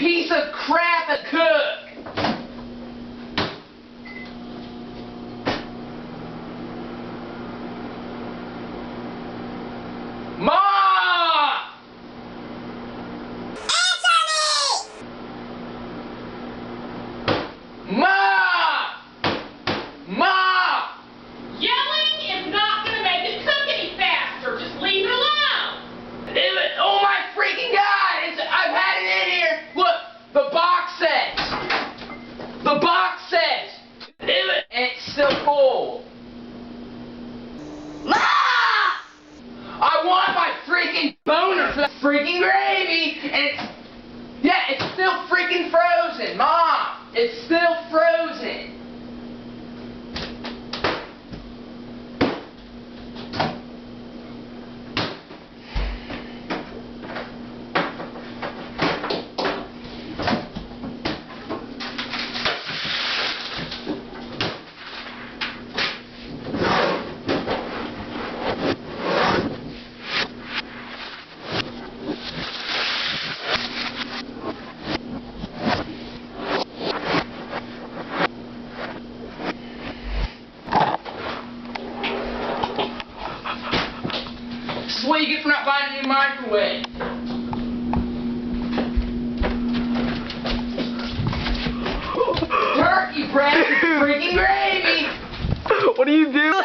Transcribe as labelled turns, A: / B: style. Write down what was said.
A: piece of crap a cook! Mom!
B: Answer me!
A: Mom! Mom!
C: Yelling is not going to make it cook any faster. Just leave it alone.
A: Oh my freaking God! I've had it in here! Look! The box says! The box says! And it's still full.
B: Mom!
A: I want my freaking boner for the freaking gravy! And it's still freaking frozen! Mom! It's still frozen! This is what you get for not buying a new microwave. Turkey breast with freaking gravy!
D: What are you doing?